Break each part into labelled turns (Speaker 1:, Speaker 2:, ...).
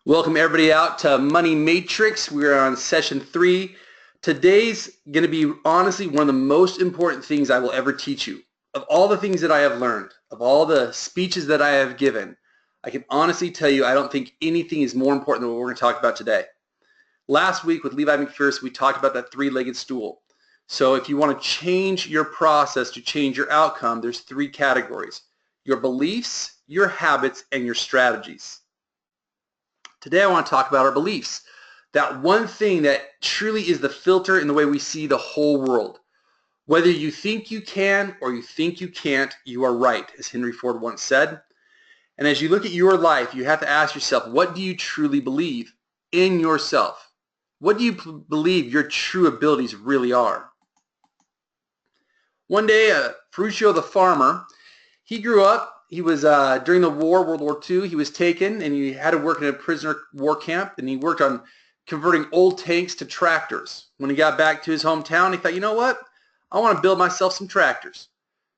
Speaker 1: Welcome everybody out to Money Matrix. We're on session 3. Today's going to be honestly one of the most important things I will ever teach you. Of all the things that I have learned, of all the speeches that I have given, I can honestly tell you I don't think anything is more important than what we're going to talk about today. Last week with Levi McPherson, we talked about that three-legged stool. So if you want to change your process to change your outcome, there's 3 categories: your beliefs, your habits, and your strategies. Today I want to talk about our beliefs. That one thing that truly is the filter in the way we see the whole world. Whether you think you can or you think you can't, you are right, as Henry Ford once said. And as you look at your life, you have to ask yourself, what do you truly believe in yourself? What do you believe your true abilities really are? One day, Ferruccio the farmer, he grew up. He was during the war, World War II. He was taken and he had to work in a prisoner war camp, and he worked on converting old tanks to tractors. When he got back to his hometown, he thought, you know what? I want to build myself some tractors.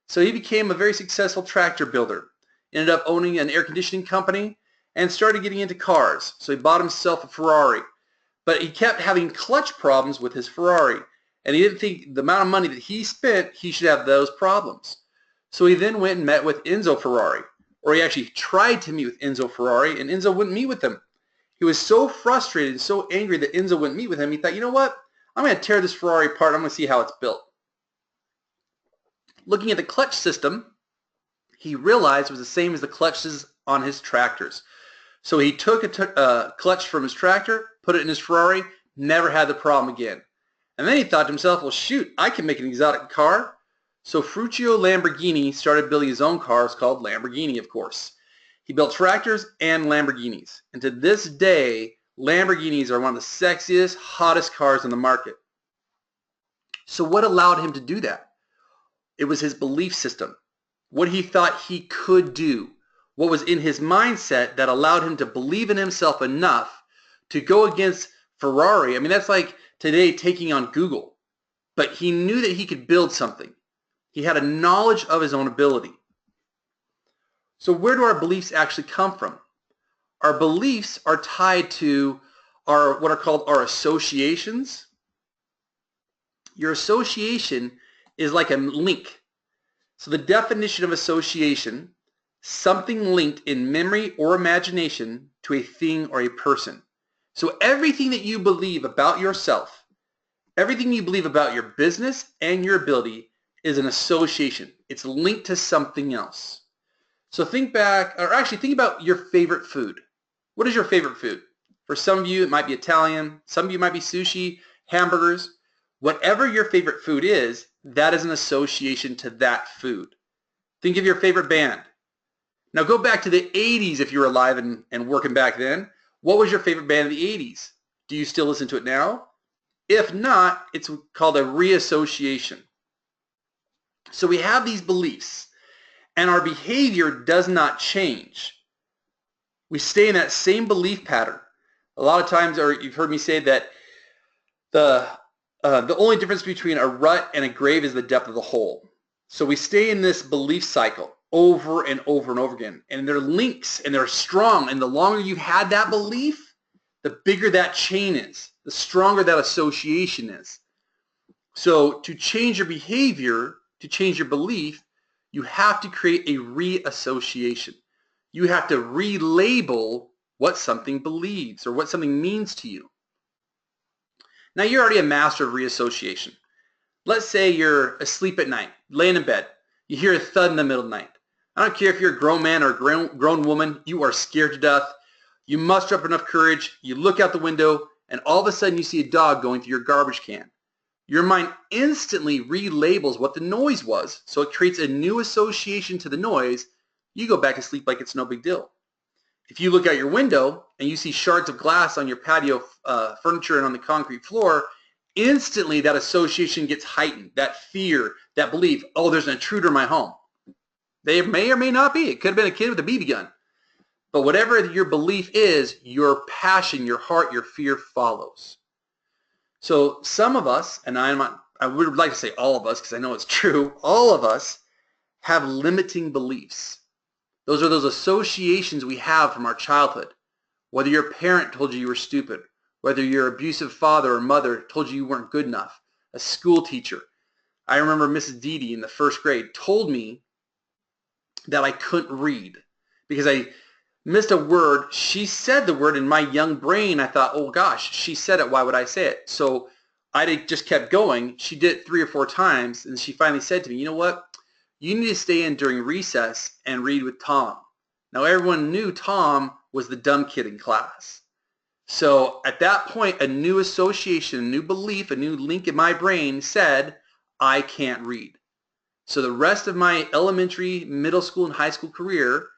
Speaker 1: So he became a very successful tractor builder. Ended up owning an air conditioning company and started getting into cars. So he bought himself a Ferrari. But he kept having clutch problems with his Ferrari. And he didn't think the amount of money that he spent, he should have those problems. So he then went and met with Enzo Ferrari, or he actually tried to meet with Enzo Ferrari, and Enzo wouldn't meet with him. He was so frustrated and so angry that Enzo wouldn't meet with him, he thought, you know what? I'm going to tear this Ferrari apart. I'm going to see how it's built. Looking at the clutch system, he realized it was the same as the clutches on his tractors. So he took a clutch from his tractor, put it in his Ferrari, never had the problem again. And then he thought to himself, well, shoot, I can make an exotic car. So Ferruccio Lamborghini started building his own cars called Lamborghini, of course. He built tractors and Lamborghinis. And to this day, Lamborghinis are one of the sexiest, hottest cars on the market. So what allowed him to do that? It was his belief system. What he thought he could do. What was in his mindset that allowed him to believe in himself enough to go against Ferrari. I mean, that's like today taking on Google. But he knew that he could build something. He had a knowledge of his own ability. So where do our beliefs actually come from? Our beliefs are tied to what are called our associations. Your association is like a link. So the definition of association, something linked in memory or imagination to a thing or a person. So everything that you believe about yourself, everything you believe about your business and your ability is an association. It's linked to something else. So think back, or actually think about your favorite food. What is your favorite food? For some of you, it might be Italian. Some of you might be sushi, hamburgers. Whatever your favorite food is, that is an association to that food. Think of your favorite band. Now go back to the 80s if you're alive and working back then. What was your favorite band of the 80s? Do you still listen to it now? If not, it's called a reassociation. So we have these beliefs, and our behavior does not change. We stay in that same belief pattern. A lot of times, or you've heard me say that the only difference between a rut and a grave is the depth of the hole. So we stay in this belief cycle over and over and over again, and they're links, and they're strong, and the longer you've had that belief, the bigger that chain is, the stronger that association is. So to change your behavior, to change your belief, you have to create a reassociation. You have to relabel what something believes or what something means to you. Now you're already a master of reassociation. Let's say you're asleep at night, laying in bed. You hear a thud in the middle of the night. I don't care if you're a grown man or a grown woman, you are scared to death. You muster up enough courage, you look out the window, and all of a sudden you see a dog going through your garbage can. Your mind instantly relabels what the noise was, so it creates a new association to the noise. You go back to sleep like it's no big deal. If you look out your window and you see shards of glass on your patio furniture and on the concrete floor, instantly that association gets heightened, that fear, that belief, oh, there's an intruder in my home. They may or may not be. It could have been a kid with a BB gun. But whatever your belief is, your passion, your heart, your fear follows. So some of us, and I would like to say all of us because I know it's true, all of us have limiting beliefs. Those are those associations we have from our childhood. whether your parent told you you were stupid, whether your abusive father or mother told you you weren't good enough, a school teacher. I remember Mrs. Dede in the first grade told me that I couldn't read because I missed a word. She said the word in my young brain. I thought, oh gosh, she said it. Why would I say it? So I just kept going. She did it 3 or 4 times, and she finally said to me, you know what? You need to stay in during recess and read with Tom. Now everyone knew Tom was the dumb kid in class. So at that point, a new association, a new belief, a new link in my brain said, I can't read. So the rest of my elementary, middle school, and high school career,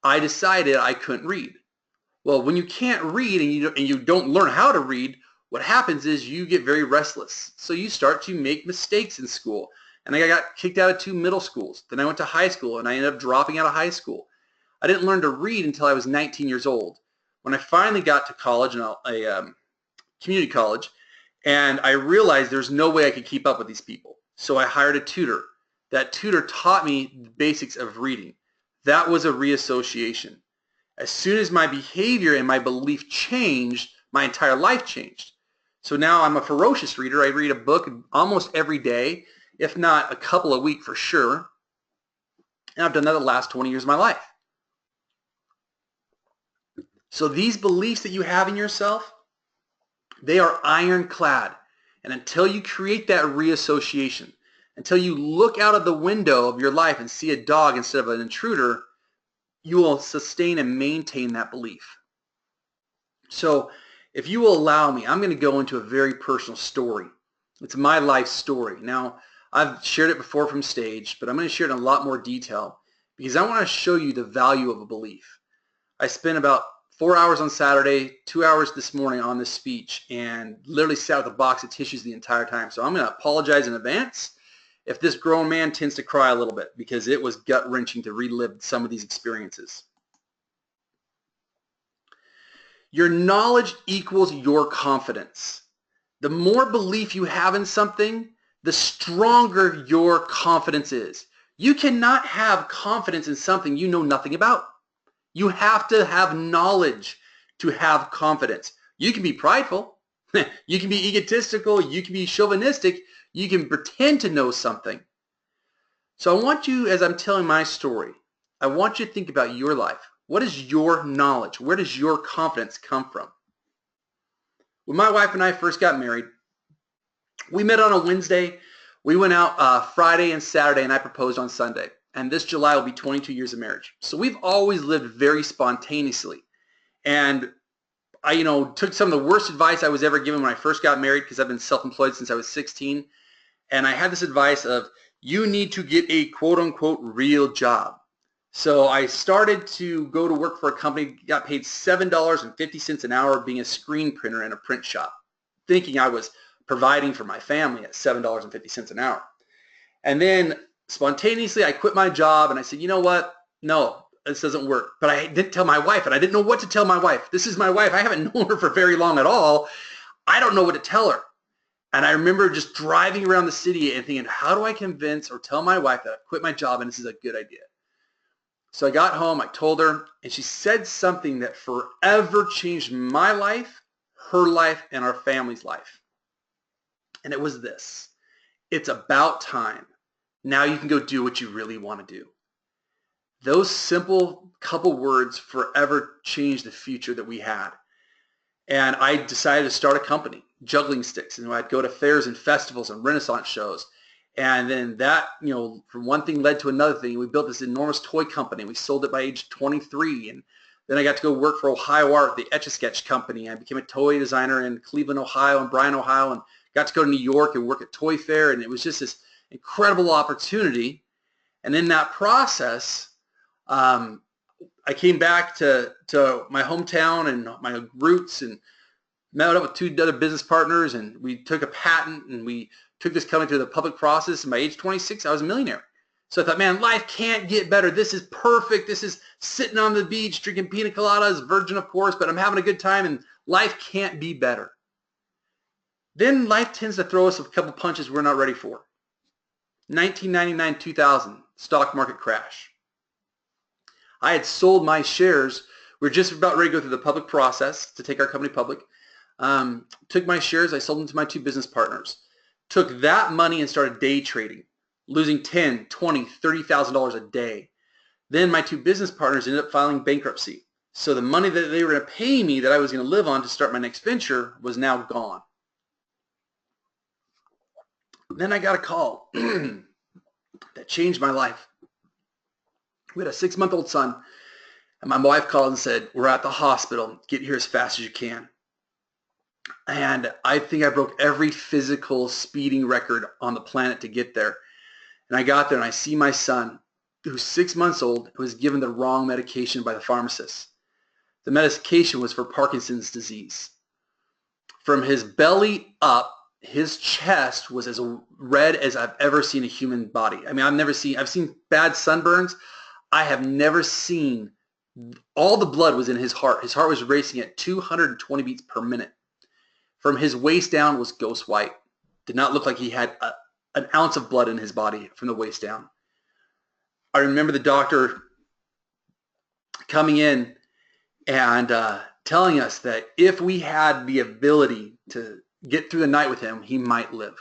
Speaker 1: I decided I couldn't read. Well, when you can't read and you don't learn how to read, what happens is you get very restless. So you start to make mistakes in school. And I got kicked out of 2 middle schools. Then I went to high school, and I ended up dropping out of high school. I didn't learn to read until I was 19 years old. When I finally got to college, and a community college, and I realized there's no way I could keep up with these people. So I hired a tutor. That tutor taught me the basics of reading. That was a reassociation. As soon as my behavior and my belief changed, my entire life changed. So now I'm a ferocious reader. I read a book almost every day, if not a couple a week for sure. And I've done that the last 20 years of my life. So these beliefs that you have in yourself, they are ironclad. And until you create that reassociation, until you look out of the window of your life and see a dog instead of an intruder, you will sustain and maintain that belief. So if you will allow me, I'm going to go into a very personal story. It's my life story. Now, I've shared it before from stage, but I'm going to share it in a lot more detail because I want to show you the value of a belief. I spent about 4 hours on Saturday, 2 hours this morning on this speech, and literally sat with a box of tissues the entire time. So I'm going to apologize in advance if this grown man tends to cry a little bit because it was gut-wrenching to relive some of these experiences. Your knowledge equals your confidence. The more belief you have in something, the stronger your confidence is. You cannot have confidence in something you know nothing about. You have to have knowledge to have confidence. You can be prideful. You can be egotistical. You can be chauvinistic. You can pretend to know something. So I want you, as I'm telling my story, I want you to think about your life. What is your knowledge? Where does your confidence come from? When my wife and I first got married, we met on a Wednesday. We went out Friday and Saturday, and I proposed on Sunday. And this July will be 22 years of marriage. So we've always lived very spontaneously. And I, took some of the worst advice I was ever given when I first got married because I've been self-employed since I was 16. And I had this advice of, you need to get a quote-unquote real job. So I started to go to work for a company, got paid $7.50 an hour being a screen printer in a print shop, thinking I was providing for my family at $7.50 an hour. And then spontaneously, I quit my job and I said, you know what? No, this doesn't work. But I didn't tell my wife, and I didn't know what to tell my wife. This is my wife. I haven't known her for very long at all. I don't know what to tell her. And I remember just driving around the city and thinking, how do I convince or tell my wife that I quit my job and this is a good idea? So I got home, I told her, and she said something that forever changed my life, her life, and our family's life. And it was this: it's about time. Now you can go do what you really want to do. Those simple couple words forever changed the future that we had. And I decided to start a company, Juggling Sticks. And I'd go to fairs and festivals and Renaissance shows. And then that, from one thing led to another thing. We built this enormous toy company. We sold it by age 23. And then I got to go work for Ohio Art, the Etch-a-Sketch company. I became a toy designer in Cleveland, Ohio, and Bryan, Ohio, and got to go to New York and work at Toy Fair. And it was just this incredible opportunity. And in that process, I came back to my hometown and my roots and met up with 2 other business partners, and we took a patent and we took this company to the public process. And by age 26, I was a millionaire. So I thought, man, life can't get better. This is perfect. This is sitting on the beach, drinking pina coladas, virgin of course, but I'm having a good time, and life can't be better. Then life tends to throw us a couple punches we're not ready for. 1999-2000, stock market crash. I had sold my shares We were just about ready to go through the public process to take our company public. Took my shares, I sold them to my two business partners. Took that money and started day trading, losing $10,000, $20,000, $30,000 a day. Then my two business partners ended up filing bankruptcy. So the money that they were going to pay me that I was going to live on to start my next venture was now gone. Then I got a call that changed my life. We had a 6-month-old son, and my wife called and said, we're at the hospital. Get here as fast as you can. And I think I broke every physical speeding record on the planet to get there. And I got there and I see my son, who's 6 months old, who was given the wrong medication by the pharmacist. The medication was for Parkinson's disease. From his belly up, his chest was as red as I've ever seen a human body. I mean, I've seen bad sunburns. I have never seen, all the blood was in his heart. His heart was racing at 220 beats per minute. From his waist down was ghost white. Did not look like he had an ounce of blood in his body from the waist down. I remember the doctor coming in and telling us that if we had the ability to get through the night with him, he might live.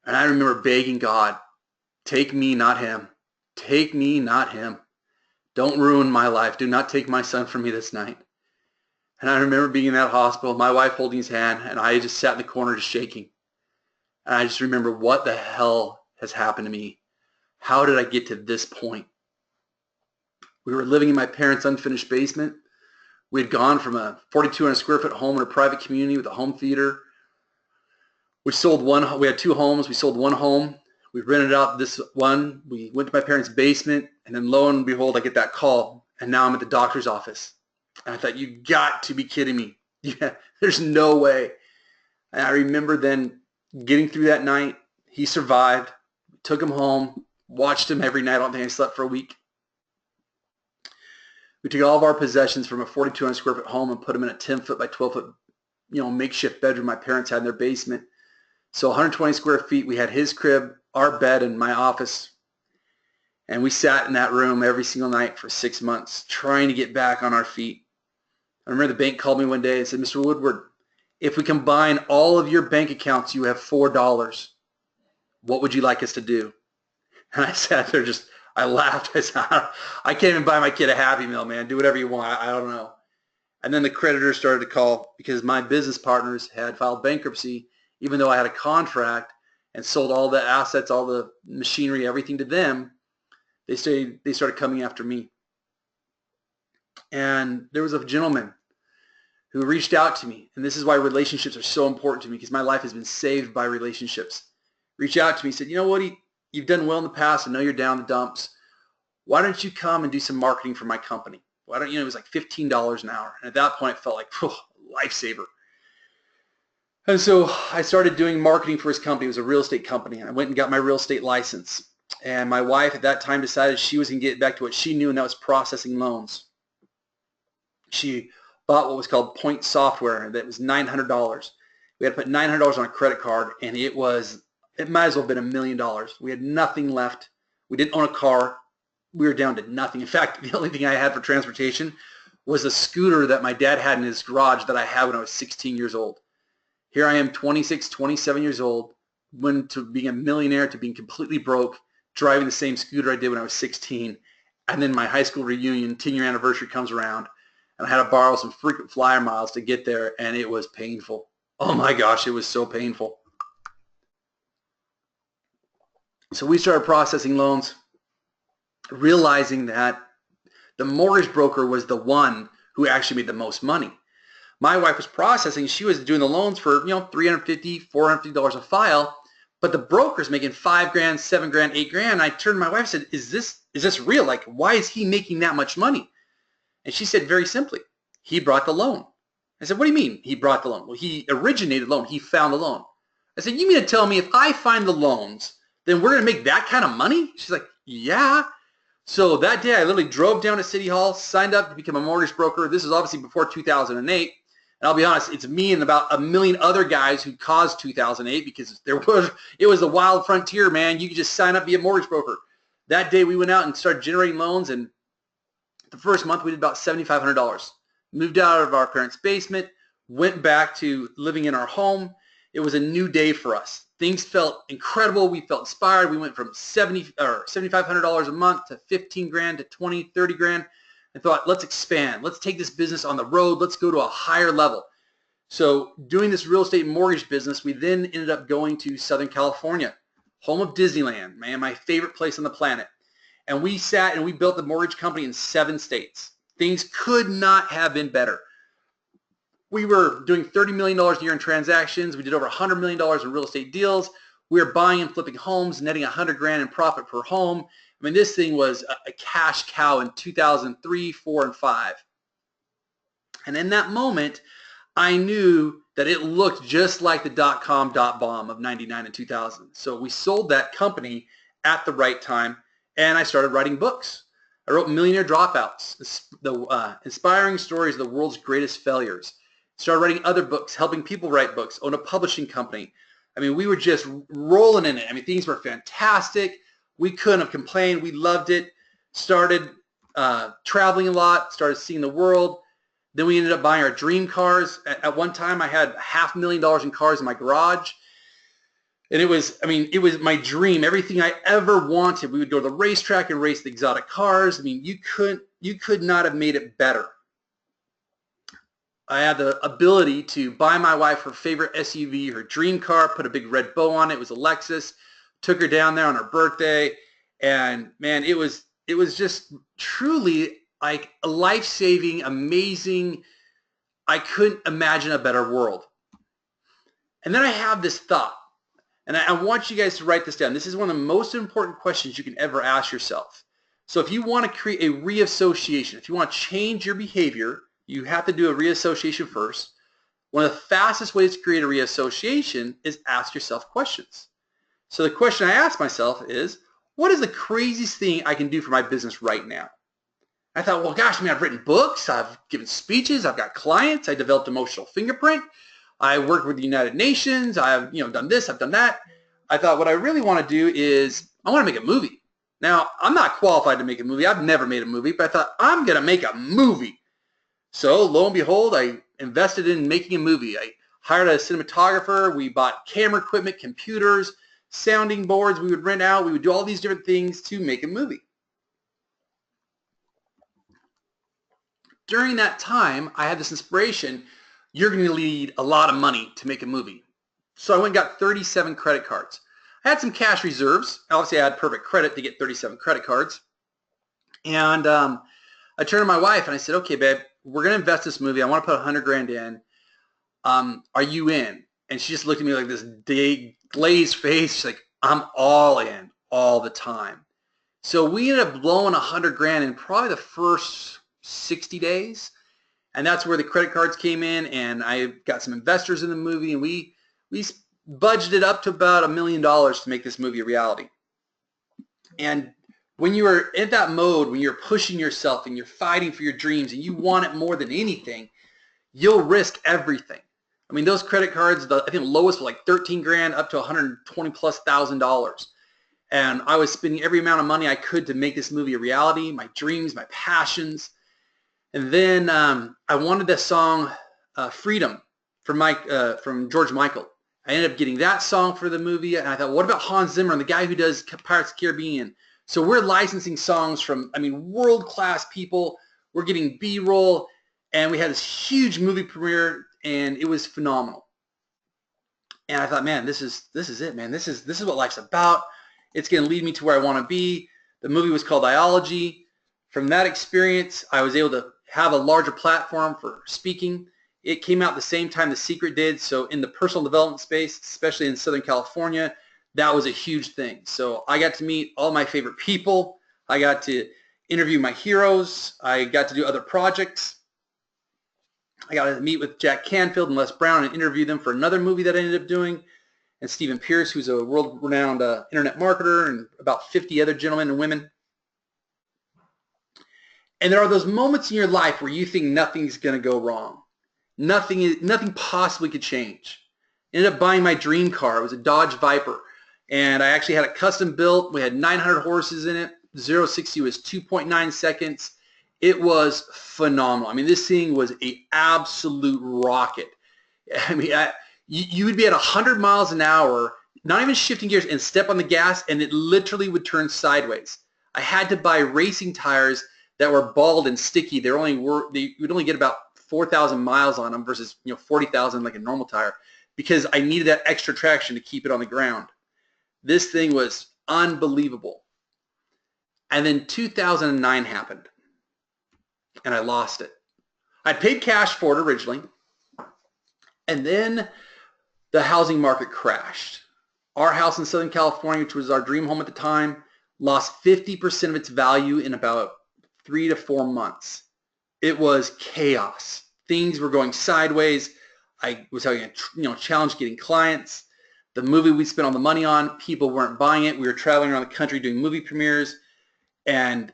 Speaker 1: And I remember begging God, take me, not him. Take me, not him. Don't ruin my life. Do not take my son from me this night. And I remember being in that hospital, my wife holding his hand, and I just sat in the corner just shaking. And I just remember, what the hell has happened to me? How did I get to this point? We were living in my parents' unfinished basement. We had gone from a 4,200 square foot home in a private community with a home theater. We had 2 homes. We sold one home. We rented out this one. We went to my parents' basement, and then lo and behold, I get that call, and now I'm at the doctor's office. And I thought, you got to be kidding me. Yeah, there's no way. And I remember then getting through that night. He survived. Took him home. Watched him every night. I don't think I slept for a week. We took all of our possessions from a 4,200 square foot home and put them in a 10-foot by 12-foot, makeshift bedroom my parents had in their basement. So 120 square feet. We had his crib, our bed, and my office. And we sat in that room every single night for 6 months trying to get back on our feet. I remember the bank called me one day and said, Mr. Woodward, if we combine all of your bank accounts, you have $4. What would you like us to do? And I sat there I laughed. I said, I can't even buy my kid a Happy Meal, man. Do whatever you want. I don't know. And then the creditors started to call because my business partners had filed bankruptcy, even though I had a contract and sold all the assets, all the machinery, everything to them. They started coming after me. And there was a gentleman who reached out to me, and this is why relationships are so important to me, because my life has been saved by relationships. Reached out to me, said, you know what, you've done well in the past. I know you're down the dumps. Why don't you come and do some marketing for my company? Why don't it was like $15 an hour. And at that point, it felt like, lifesaver. And so I started doing marketing for his company. It was a real estate company. And I went and got my real estate license. And my wife at that time decided she was going to get back to what she knew, and that was processing loans. She bought what was called Point Software. That was $900. We had to put $900 on a credit card, and it might as well have been $1 million. We had nothing left. We didn't own a car. We were down to nothing. In fact, the only thing I had for transportation was a scooter that my dad had in his garage that I had when I was 16 years old. Here I am, 26, 27 years old, went to being a millionaire to being completely broke, driving the same scooter I did when I was 16. And then my high school reunion, 10-year anniversary comes around, and I had to borrow some frequent flyer miles to get there, and it was painful. Oh my gosh, it was so painful. So we started processing loans, realizing that the mortgage broker was the one who actually made the most money. My wife was processing. She was doing the loans for, $350, $450 a file, but the broker's making $5,000, $7,000, $8,000. And I turned to my wife and said, is this real? Like, why is he making that much money? And she said very simply, he brought the loan. I said, what do you mean he brought the loan? Well, he originated the loan. He found the loan. I said, you mean to tell me if I find the loans, then we're going to make that kind of money? She's like, yeah. So that day I literally drove down to City Hall, signed up to become a mortgage broker. This is obviously before 2008. And I'll be honest, it's me and about a million other guys who caused 2008 because it was the wild frontier, man. You could just sign up, be a mortgage broker. That day we went out and started generating loans, and The first month we did about $7,500. Moved out of our parents' basement, went back to living in our home. It was a new day for us. Things felt incredible. We felt inspired. We went from $7,500 a month to 15 grand to 20, 30 grand. I thought, let's expand. Let's take this business on the road. Let's go to a higher level. So doing this real estate mortgage business, we then ended up going to Southern California, home of Disneyland, man, my favorite place on the planet. And we sat and we built the mortgage company in 7 states. Things could not have been better. We were doing $30 million a year in transactions. We did over $100 million in real estate deals. We were buying and flipping homes, netting 100 grand in profit per home. I mean, this thing was a cash cow in 2003, 4, and 5. And in that moment, I knew that it looked just like the dot-com bomb of 99 and 2000. So we sold that company at the right time, and I started writing books. I wrote Millionaire Dropouts, the inspiring stories of the world's greatest failures. Started writing other books, helping people write books, owned a publishing company. I mean, we were just rolling in it. I mean, things were fantastic. We couldn't have complained. We loved it. Started traveling a lot, started seeing the world. Then we ended up buying our dream cars. At one time, I had $500,000 in cars in my garage. And it was my dream, everything I ever wanted. We would go to the racetrack and race the exotic cars. I mean, you could not have made it better. I had the ability to buy my wife her favorite SUV, her dream car, put a big red bow on it. It was a Lexus. Took her down there on her birthday. And man, it was just truly like a life-saving, amazing, I couldn't imagine a better world. And then I have this thought. And I want you guys to write this down. This is one of the most important questions you can ever ask yourself. So if you want to create a reassociation, if you want to change your behavior, you have to do a reassociation first. One of the fastest ways to create a reassociation is ask yourself questions. So the question I ask myself is, what is the craziest thing I can do for my business right now? I thought, well, gosh, I mean, I've written books, I've given speeches, I've got clients, I developed Emotional Fingerprint. I worked with the United Nations. I've done this. I've done that. I thought what I really want to do is I want to make a movie. Now, I'm not qualified to make a movie. I've never made a movie, but I thought I'm going to make a movie. So lo and behold, I invested in making a movie. I hired a cinematographer. We bought camera equipment, computers, sounding boards. We would rent out. We would do all these different things to make a movie. During that time, I had this inspiration. You're going to need a lot of money to make a movie. So I went and got 37 credit cards. I had some cash reserves. Obviously, I had perfect credit to get 37 credit cards. And I turned to my wife and I said, okay, babe, we're going to invest this movie. I want to put 100 grand in. Are you in? And she just looked at me like this glazed face. She's like, I'm all in all the time. So we ended up blowing 100 grand in probably the first 60 days. And that's where the credit cards came in, and I got some investors in the movie, and we budgeted up to about $1 million to make this movie a reality. And when you are in that mode, when you're pushing yourself and you're fighting for your dreams and you want it more than anything, you'll risk everything. I mean, those credit cards, I think the lowest was like 13 grand up to $120,000+. And I was spending every amount of money I could to make this movie a reality, my dreams, my passions. And then I wanted the song Freedom from George Michael. I ended up getting that song for the movie, and I thought, what about Hans Zimmer, the guy who does Pirates of the Caribbean? So we're licensing songs from, world-class people. We're getting B-roll, and we had this huge movie premiere, and it was phenomenal. And I thought, man, this is it, man. This is what life's about. It's going to lead me to where I want to be. The movie was called Biology. From that experience, I was able to have a larger platform for speaking. It came out the same time The Secret did, so in the personal development space, especially in Southern California, that was a huge thing. So I got to meet all my favorite people. I got to interview my heroes. I got to do other projects. I got to meet with Jack Canfield and Les Brown and interview them for another movie that I ended up doing. And Stephen Pierce, who's a world-renowned internet marketer, and about 50 other gentlemen and women. And there are those moments in your life where you think nothing's going to go wrong. Nothing possibly could change. Ended up buying my dream car. It was a Dodge Viper. And I actually had it custom built. We had 900 horses in it. 0 to 60 was 2.9 seconds. It was phenomenal. I mean, this thing was an absolute rocket. I mean, you would be at 100 miles an hour, not even shifting gears, and step on the gas, and it literally would turn sideways. I had to buy racing tires that were bald and sticky. They would only get about 4,000 miles on them versus 40,000 like a normal tire, because I needed that extra traction to keep it on the ground. This thing was unbelievable. And then 2009 happened, and I lost it. I paid cash for it originally, and then the housing market crashed. Our house in Southern California, which was our dream home at the time, lost 50% of its value in about 3 to 4 months. It was chaos. Things were going sideways. I was having a challenge getting clients. The movie we spent all the money on, people weren't buying it. We were traveling around the country doing movie premieres. And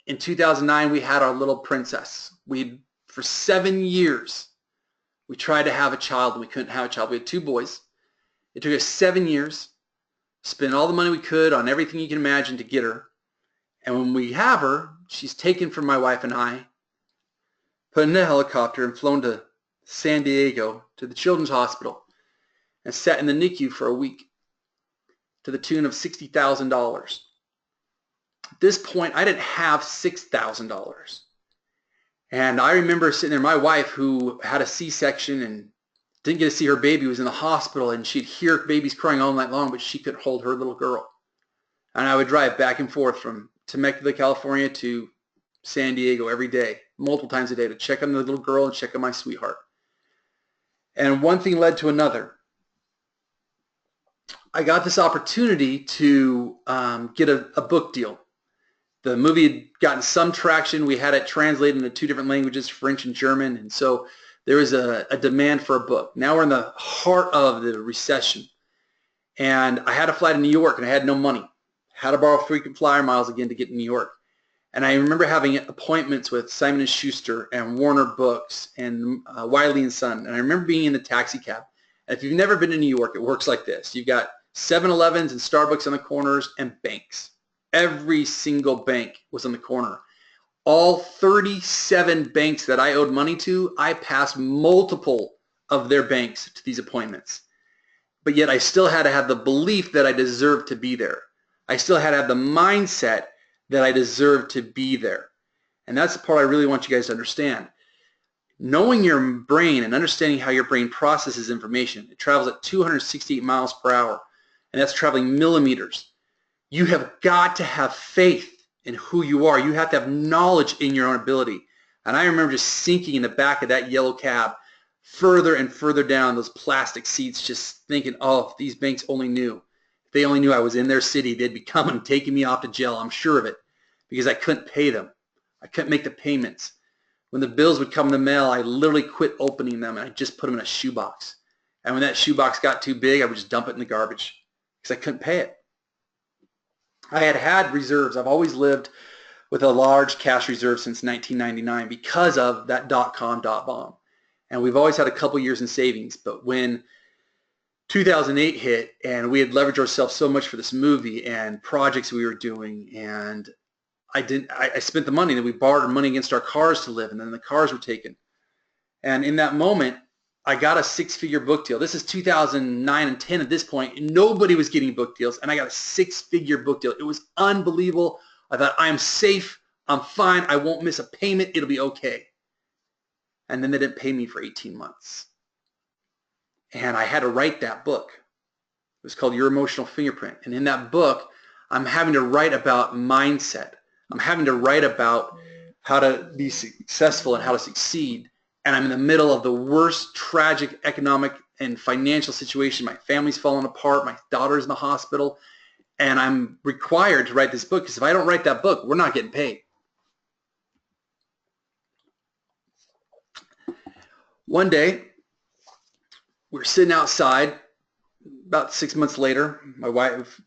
Speaker 1: in 2009, we had our little princess. For 7 years, we tried to have a child, and we couldn't have a child. We had 2 boys. It took us 7 years, spent all the money we could on everything you can imagine to get her. And when we have her, she's taken from my wife and I, put in a helicopter, and flown to San Diego to the Children's Hospital, and sat in the NICU for a week to the tune of $60,000. At this point, I didn't have $6,000. And I remember sitting there, my wife, who had a C-section and didn't get to see her baby, was in the hospital, and she'd hear babies crying all night long, but she couldn't hold her little girl. And I would drive back and forth from Temecula, California to San Diego every day, multiple times a day, to check on the little girl and check on my sweetheart. And one thing led to another. I got this opportunity to get a book deal. The movie had gotten some traction. We had it translated into 2 different languages, French and German, and so there was a demand for a book. Now we're in the heart of the recession, and I had to fly to New York, and I had no money. Had to borrow frequent flyer miles again to get to New York. And I remember having appointments with Simon & Schuster and Warner Books and Wiley & Son, and I remember being in the taxi cab. And if you've never been to New York, it works like this. You've got 7-Elevens and Starbucks on the corners and banks. Every single bank was on the corner. All 37 banks that I owed money to, I passed multiple of their banks to these appointments. But yet I still had to have the belief that I deserved to be there. I still had to have the mindset that I deserved to be there. And that's the part I really want you guys to understand. Knowing your brain and understanding how your brain processes information, it travels at 268 miles per hour, and that's traveling millimeters. You have got to have faith in who you are. You have to have knowledge in your own ability. And I remember just sinking in the back of that yellow cab, further and further down those plastic seats, just thinking, oh, if these banks only knew. If they only knew I was in their city, they'd be coming and taking me off to jail. I'm sure of it, because I couldn't pay them. I couldn't make the payments. When the bills would come in the mail, I literally quit opening them, and I just put them in a shoebox. And when that shoebox got too big, I would just dump it in the garbage because I couldn't pay it. I had reserves. I've always lived with a large cash reserve since 1999 because of that dot-com bomb. And we've always had a couple years in savings. But when 2008 hit, and we had leveraged ourselves so much for this movie and projects we were doing, and I spent the money, and we borrowed money against our cars to live, and then the cars were taken. And in that moment, I got a 6-figure book deal. This is 2009 and 10 at this point, and nobody was getting book deals, and I got a 6-figure book deal. It was unbelievable. I thought, I am safe, I'm fine, I won't miss a payment, it'll be okay. And then they didn't pay me for 18 months. And I had to write that book. It was called Your Emotional Fingerprint. And in that book, I'm having to write about mindset. I'm having to write about how to be successful and how to succeed. And I'm in the middle of the worst tragic economic and financial situation. My family's falling apart. My daughter's in the hospital. And I'm required to write this book, because if I don't write that book, we're not getting paid. One day, we were sitting outside. About 6 months later, my wife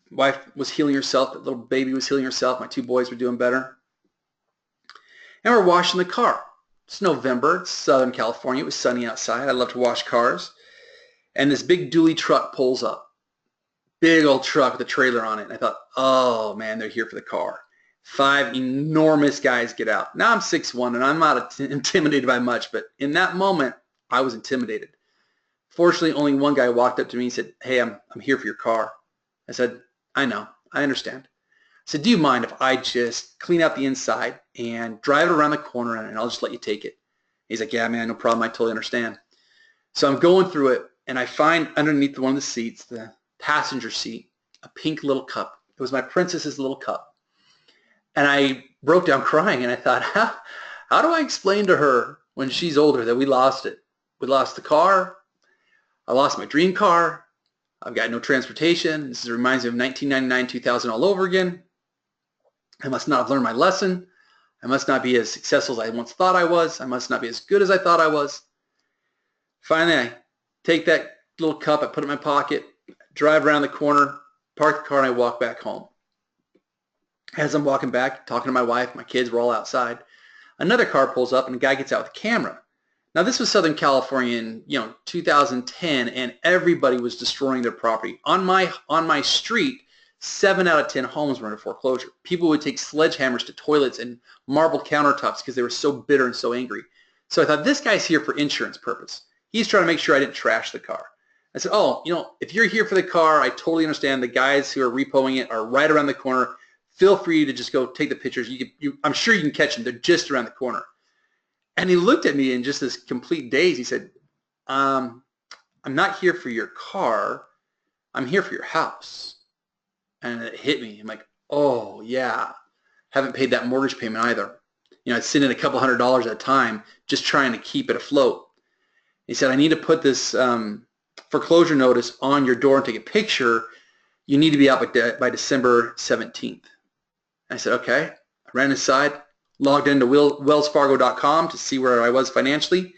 Speaker 1: was healing herself. The little baby was healing herself. My 2 boys were doing better. And we're washing the car. It's November. It's Southern California. It was sunny outside. I love to wash cars. And this big dually truck pulls up. Big old truck with a trailer on it. And I thought, oh, man, they're here for the car. 5 enormous guys get out. Now I'm 6'1", and I'm not intimidated by much, but in that moment, I was intimidated. Fortunately, only one guy walked up to me and said, "Hey, I'm here for your car." I said, "I know. I understand." I said, "Do you mind if I just clean out the inside and drive it around the corner and I'll just let you take it?" He's like, "Yeah, man, no problem. I totally understand." So I'm going through it, and I find underneath one of the seats, the passenger seat, a pink little cup. It was my princess's little cup. And I broke down crying, and I thought, how do I explain to her when she's older that we lost it? We lost the car. I lost my dream car. I've got no transportation. This reminds me of 1999, 2000 all over again. I must not have learned my lesson. I must not be as successful as I once thought I was. I must not be as good as I thought I was. Finally, I take that little cup, I put it in my pocket, drive around the corner, park the car, and I walk back home. As I'm walking back, talking to my wife, my kids were all outside, another car pulls up and a guy gets out with a camera. Now this was Southern California in 2010, and everybody was destroying their property. On my street, 7 out of 10 homes were in foreclosure. People would take sledgehammers to toilets and marble countertops because they were so bitter and so angry. So I thought, this guy's here for insurance purpose. He's trying to make sure I didn't trash the car. I said, "Oh, if you're here for the car, I totally understand. The guys who are repoing it are right around the corner. Feel free to just go take the pictures. I'm sure you can catch them. They're just around the corner." And he looked at me in just this complete daze. He said, "I'm not here for your car. I'm here for your house." And it hit me. I'm like, "Oh, yeah. Haven't paid that mortgage payment either." I'd send in a couple $100s at a time just trying to keep it afloat. He said, "I need to put this foreclosure notice on your door and take a picture. You need to be out by December 17th. I said, "Okay." I ran inside, logged into wellsfargo.com to see where I was financially.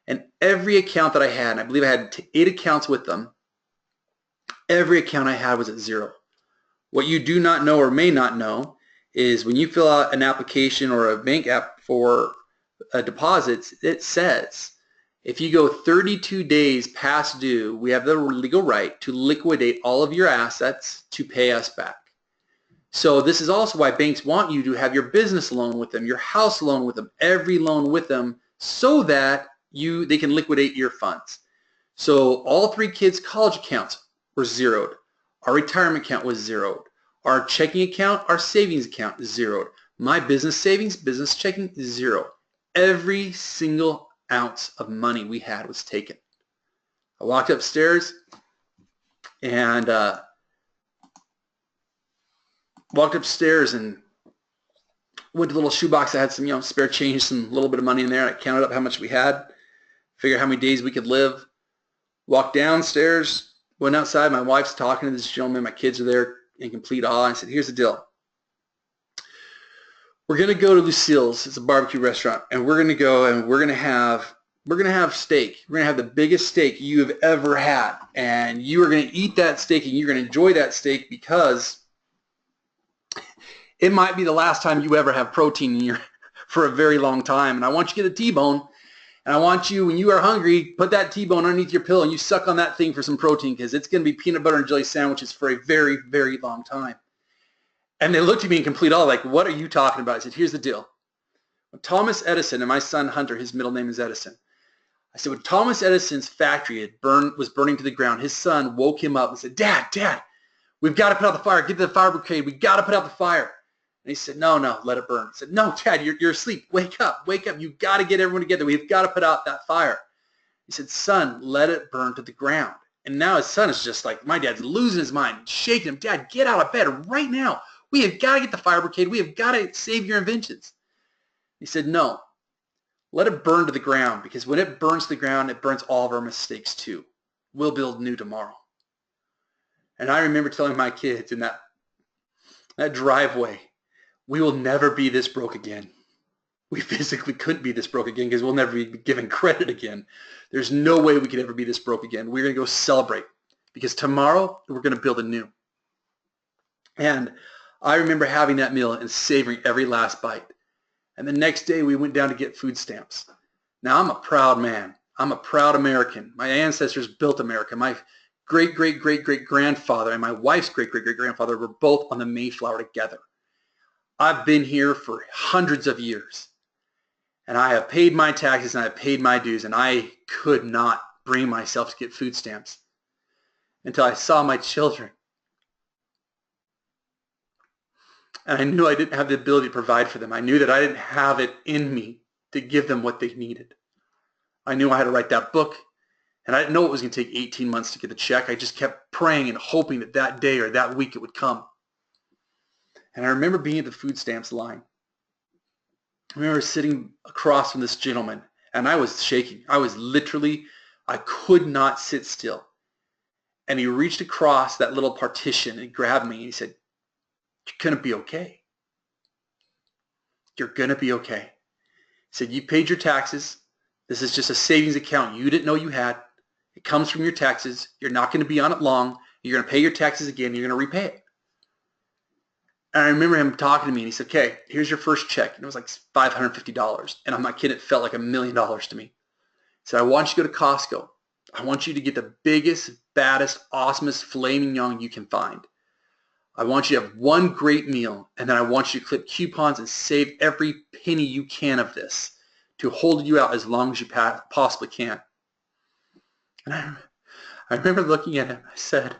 Speaker 1: And every account that I had, and I believe I had 8 accounts with them, every account I had was at zero. What you do not know or may not know is when you fill out an application or a bank app for deposits, it says, if you go 32 days past due, we have the legal right to liquidate all of your assets to pay us back. So this is also why banks want you to have your business loan with them, your house loan with them, every loan with them, so that they can liquidate your funds. So all 3 kids' college accounts were zeroed. Our retirement account was zeroed. Our checking account, our savings account is zeroed. My business savings, business checking, zero. Every single ounce of money we had was taken. I walked upstairs and went to the little shoebox. I had some spare change, some little bit of money in there. I counted up how much we had, figured how many days we could live. Walked downstairs, went outside. My wife's talking to this gentleman. My kids are there in complete awe. I said, "Here's the deal. We're going to go to Lucille's. It's a barbecue restaurant, and we're going to go and we're going to have steak. We're going to have the biggest steak you have ever had, and you are going to eat that steak, and you're going to enjoy that steak because it might be the last time you ever have protein for a very long time. And I want you to get a T-bone, and I want you, when you are hungry, put that T-bone underneath your pillow and you suck on that thing for some protein because it's going to be peanut butter and jelly sandwiches for a very, very long time." And they looked at me in complete awe, like, "What are you talking about?" I said, "Here's the deal. When Thomas Edison," and my son Hunter, his middle name is Edison. I said, "When Thomas Edison's factory was burning to the ground, his son woke him up and said, Dad, we've got to put out the fire. Get to the fire brigade. We've got to put out the fire." And he said, No, let it burn." I said, "No, Dad, you're asleep. Wake up. You've got to get everyone together. We've got to put out that fire." He said, "Son, let it burn to the ground." And now his son is just like, my dad's losing his mind, shaking him. "Dad, get out of bed right now. We have got to get the fire brigade. We have got to save your inventions." He said, "No, let it burn to the ground, because when it burns to the ground, it burns all of our mistakes too. We'll build new tomorrow." And I remember telling my kids in that driveway, we will never be this broke again. We physically couldn't be this broke again because we'll never be given credit again. There's no way we could ever be this broke again. We're going to go celebrate because tomorrow we're going to build anew. And I remember having that meal and savoring every last bite. And the next day we went down to get food stamps. Now I'm a proud man. I'm a proud American. My ancestors built America. My great-great-great-great-grandfather and my wife's great-great-great-grandfather were both on the Mayflower together. I've been here for hundreds of years, and I have paid my taxes and I have paid my dues, and I could not bring myself to get food stamps until I saw my children. And I knew I didn't have the ability to provide for them. I knew that I didn't have it in me to give them what they needed. I knew I had to write that book, and I didn't know it was going to take 18 months to get the check. I just kept praying and hoping that that day or that week it would come. And I remember being at the food stamps line. I remember sitting across from this gentleman, and I was shaking. I could not sit still. And he reached across that little partition and grabbed me, and he said, "You're going to be okay. You're going to be okay." He said, "You paid your taxes. This is just a savings account you didn't know you had. It comes from your taxes. You're not going to be on it long. You're going to pay your taxes again. You're going to repay it." And I remember him talking to me, and he said, "Okay, here's your first check." And it was like $550. And I'm not kidding. It felt like $1 million to me. He said, "I want you to go to Costco. I want you to get the biggest, baddest, awesomest filet mignon you can find. I want you to have one great meal, and then I want you to clip coupons and save every penny you can of this to hold you out as long as you possibly can." And I remember looking at him. I said,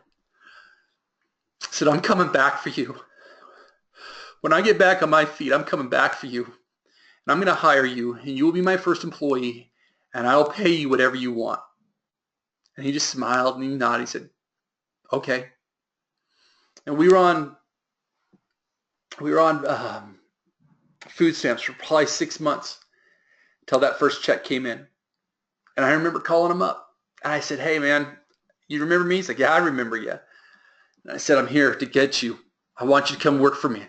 Speaker 1: "I'm coming back for you. When I get back on my feet, I'm coming back for you. And I'm going to hire you, and you will be my first employee, and I'll pay you whatever you want." And he just smiled and he nodded. He said, "Okay." And we were on food stamps for probably 6 months until that first check came in. And I remember calling him up. And I said, "Hey, man, you remember me?" He's like, "Yeah, I remember you." And I said, "I'm here to get you. I want you to come work for me."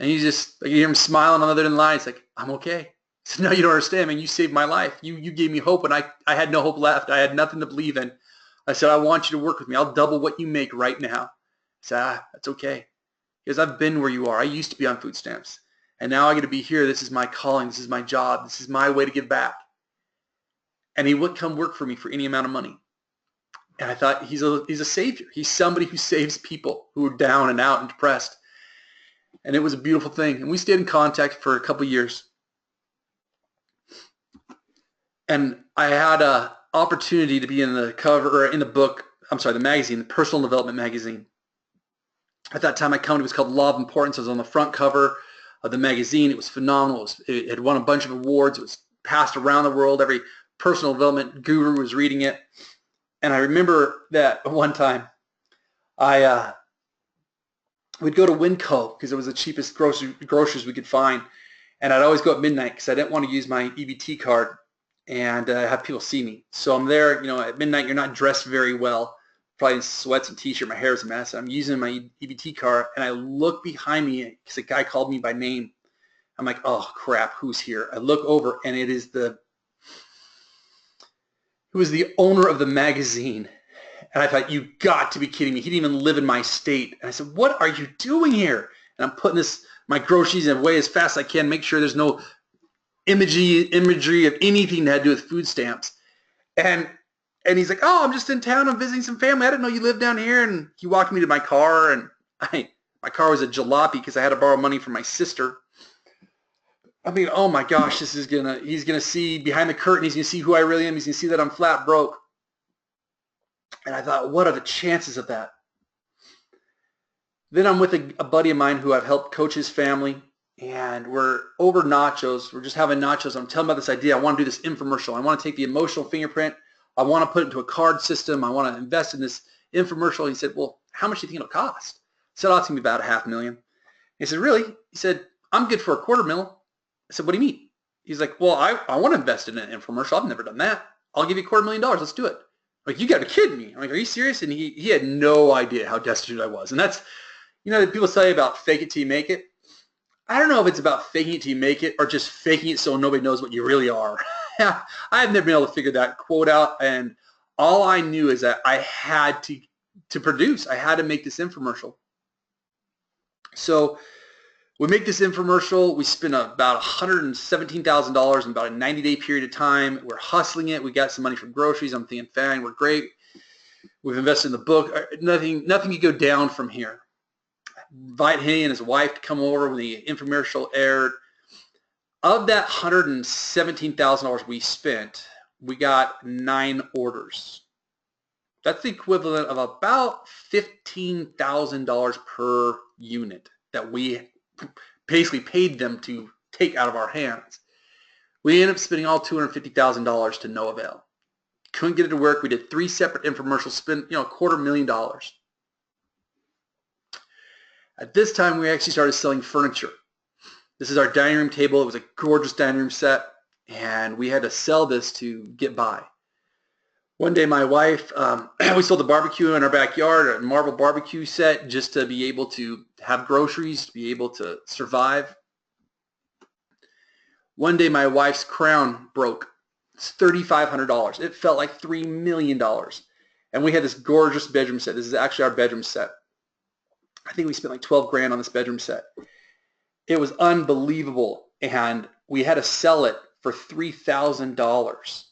Speaker 1: And he just, I could hear him smiling on the other end of the line. He's like, "I'm okay." I said, "No, you don't understand, man. You saved my life. You gave me hope, and I had no hope left. I had nothing to believe in." I said, "I want you to work with me. I'll double what you make right now." He said, "That's okay. Because I've been where you are. I used to be on food stamps. And now I get to be here. This is my calling. This is my job. This is my way to give back." And he would come work for me for any amount of money. And I thought, he's a savior. He's somebody who saves people who are down and out and depressed. And it was a beautiful thing. And we stayed in contact for a couple of years. And I had an opportunity to be in the cover, or in the book, the magazine, the Personal Development magazine. At that time, my company was called Law of Importance. I was on the front cover of the magazine. It was phenomenal. It had won a bunch of awards. It was passed around the world. Every personal development guru was reading it. And I remember that one time we'd go to Winco because it was the cheapest groceries we could find. And I'd always go at midnight because I didn't want to use my EBT card and have people see me. So I'm there, at midnight. You're not dressed very well, probably in sweats and t-shirt. My hair is a mess. I'm using my EBT card, and I look behind me because a guy called me by name. I'm like, "Oh crap, who's here?" I look over, and it was the owner of the magazine. And I thought, "You got to be kidding me. He didn't even live in my state." And I said, "What are you doing here?" And I'm putting my groceries away as fast as I can, make sure there's no imagery of anything that had to do with food stamps. And he's like, "Oh, I'm just in town. I'm visiting some family. I didn't know you lived down here." And he walked me to my car, and my car was a jalopy because I had to borrow money from my sister. I mean, oh my gosh, he's gonna see behind the curtain. He's gonna see who I really am. He's gonna see that I'm flat broke. And I thought, what are the chances of that? Then I'm with a buddy of mine who I've helped coach his family, and we're over nachos. We're just having nachos. I'm telling him about this idea. I want to do this infomercial. I want to take the emotional fingerprint. I want to put it into a card system. I want to invest in this infomercial. He said, "Well, how much do you think it'll cost?" I said, "Oh, it's going to be about $500,000. He said, "Really?" He said, "I'm good for $250,000. I said, "What do you mean?" He's like, "Well, I want to invest in an infomercial. I've never done that. I'll give you $250,000. Let's do it." I'm like, "You got to be kidding me." I'm like, "Are you serious?" And he had no idea how destitute I was. And that's, people say about fake it till you make it. I don't know if it's about faking it till you make it or just faking it so nobody knows what you really are. I've never been able to figure that quote out. And all I knew is that I had to produce. I had to make this infomercial. So we make this infomercial. We spend about $117,000 in about a 90-day period of time. We're hustling it. We got some money from groceries. I'm thinking, fine, we're great. We've invested in the book. Nothing could go down from here. invite he and his wife to come over when the infomercial aired. Of that $117,000 we spent, we got 9 orders. That's the equivalent of about $15,000 per unit that we basically paid them to take out of our hands. We ended up spending all $250,000 to no avail. Couldn't get it to work. We did 3 separate infomercials, spent $250,000. At this time, we actually started selling furniture. This is our dining room table. It was a gorgeous dining room set, and we had to sell this to get by. One day, my wife, we sold the barbecue in our backyard, a marble barbecue set, just to be able to have groceries, to be able to survive. One day, my wife's crown broke. It's $3,500. It felt like $3 million. And we had this gorgeous bedroom set. This is actually our bedroom set. I think we spent like 12 grand on this bedroom set. It was unbelievable. And we had to sell it for $3,000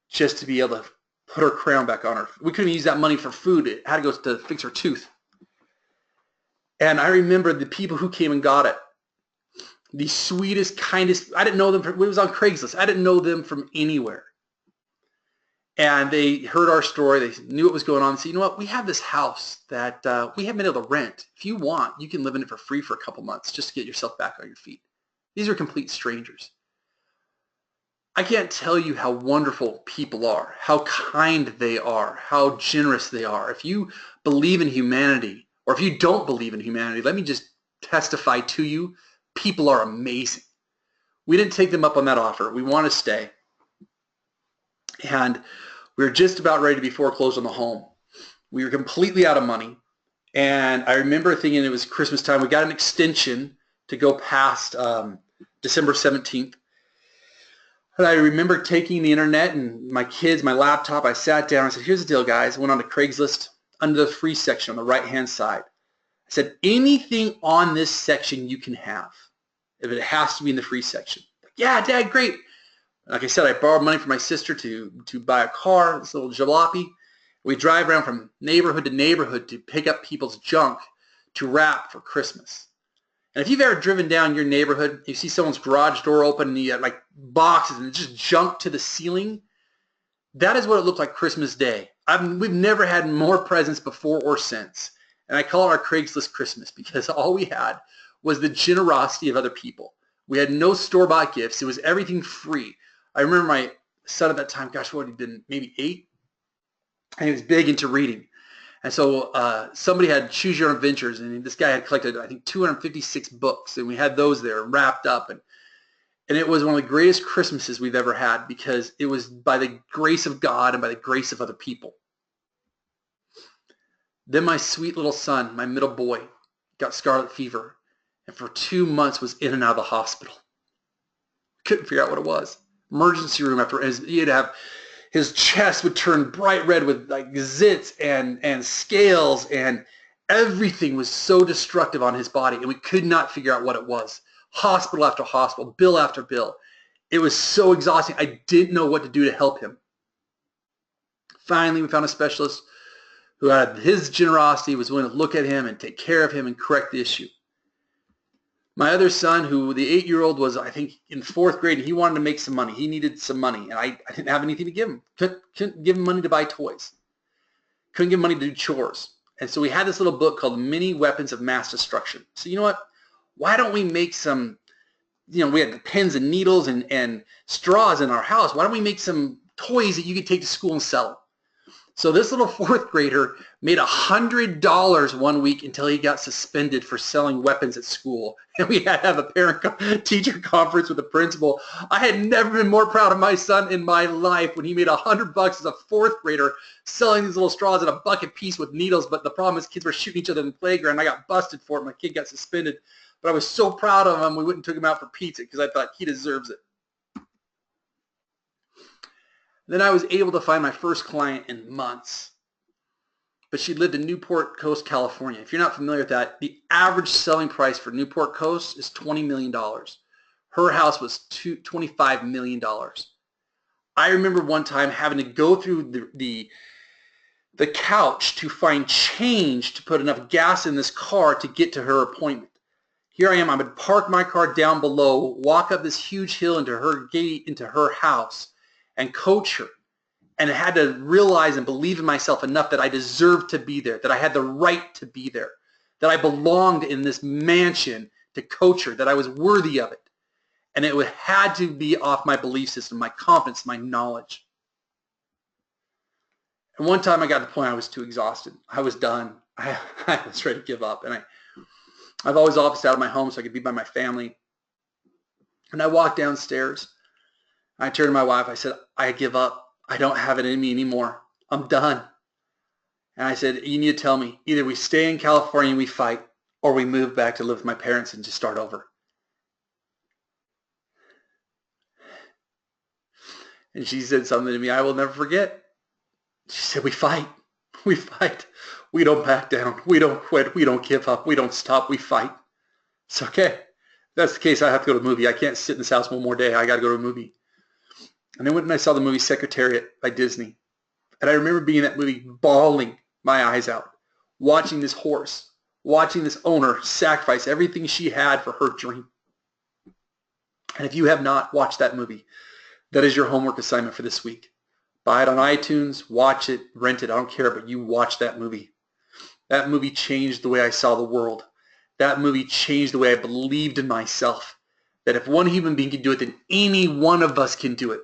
Speaker 1: just to be able to put her crown back on her. We couldn't use that money for food. It had to go to fix her tooth. And I remember the people who came and got it. The sweetest, kindest, I didn't know them, it was on Craigslist. I didn't know them from anywhere. And they heard our story. They knew what was going on. They said, you know what, we have this house that we haven't been able to rent. If you want, you can live in it for free for a couple months just to get yourself back on your feet. These are complete strangers. I can't tell you how wonderful people are, how kind they are, how generous they are. If you believe in humanity, or if you don't believe in humanity, let me just testify to you, people are amazing. We didn't take them up on that offer. We want to stay. And we were just about ready to be foreclosed on the home. We were completely out of money. And I remember thinking it was Christmas time. We got an extension to go past December 17th. And I remember taking the internet and my kids, my laptop, I sat down and I said, here's the deal, guys. I went on to Craigslist under the free section on the right-hand side. I said, anything on this section you can have, if it has to be in the free section. Yeah, Dad, great. Like I said, I borrowed money from my sister to buy a car, this little jalopy. We drive around from neighborhood to neighborhood to pick up people's junk to wrap for Christmas. And if you've ever driven down your neighborhood, you see someone's garage door open and you have like boxes and just junk to the ceiling, that is what it looked like Christmas Day. We've never had more presents before or since. And I call it our Craigslist Christmas because all we had was the generosity of other people. We had no store-bought gifts. It was everything free. I remember my son at that time, gosh, what had he been, maybe 8? And he was big into reading. And so somebody had Choose Your Own Adventures, and this guy had collected, I think, 256 books, and we had those there wrapped up. And it was one of the greatest Christmases we've ever had because it was by the grace of God and by the grace of other people. Then my sweet little son, my middle boy, got scarlet fever, and for 2 months was in and out of the hospital. Couldn't figure out what it was. Emergency room after he'd have his chest would turn bright red with like zits and scales, and everything was so destructive on his body, and we could not figure out what it was. Hospital after hospital, bill after bill. It was so exhausting. I didn't know what to do to help him. Finally, we found a specialist who had his generosity, was willing to look at him and take care of him and correct the issue. My other son, who the 8-year-old was, I think, in 4th grade, and he wanted to make some money. He needed some money, and I didn't have anything to give him. Couldn't give him money to buy toys. Couldn't give him money to do chores. And so we had this little book called Mini Weapons of Mass Destruction. So you know what? Why don't we make some, we had the pens and needles and straws in our house. Why don't we make some toys that you could take to school and sell them? So this little 4th grader made $100 one week until he got suspended for selling weapons at school. And we had to have a parent-teacher conference with the principal. I had never been more proud of my son in my life when he made $100 as a 4th grader selling these little straws at a buck a piece with needles. But the problem is kids were shooting each other in the playground. I got busted for it. My kid got suspended. But I was so proud of him, we went and took him out for pizza because I thought he deserves it. Then I was able to find my first client in months. But she lived in Newport Coast, California. If you're not familiar with that, the average selling price for Newport Coast is $20 million. Her house was $25 million. I remember one time having to go through the the couch to find change to put enough gas in this car to get to her appointment. Here I am. I would park my car down below, walk up this huge hill into her gate, into her house, and coach her. And I had to realize and believe in myself enough that I deserved to be there, that I had the right to be there, that I belonged in this mansion to coach her, that I was worthy of it. And it had to be off my belief system, my confidence, my knowledge. And one time I got to the point I was too exhausted. I was done. I was ready to give up. And I've always officed out of my home so I could be by my family. And I walked downstairs. I turned to my wife. I said, I give up. I don't have it in me anymore. I'm done. And I said, you need to tell me. Either we stay in California and we fight, or we move back to live with my parents and just start over. And she said something to me I will never forget. She said, we fight. We fight. We don't back down. We don't quit. We don't give up. We don't stop. We fight. It's okay. If that's the case, I have to go to a movie. I can't sit in this house one more day. I got to go to a movie. And I went and I saw the movie Secretariat by Disney. And I remember being in that movie bawling my eyes out, watching this horse, watching this owner sacrifice everything she had for her dream. And if you have not watched that movie, that is your homework assignment for this week. Buy it on iTunes, watch it, rent it, I don't care, but you watch that movie. That movie changed the way I saw the world. That movie changed the way I believed in myself. That if one human being can do it, then any one of us can do it.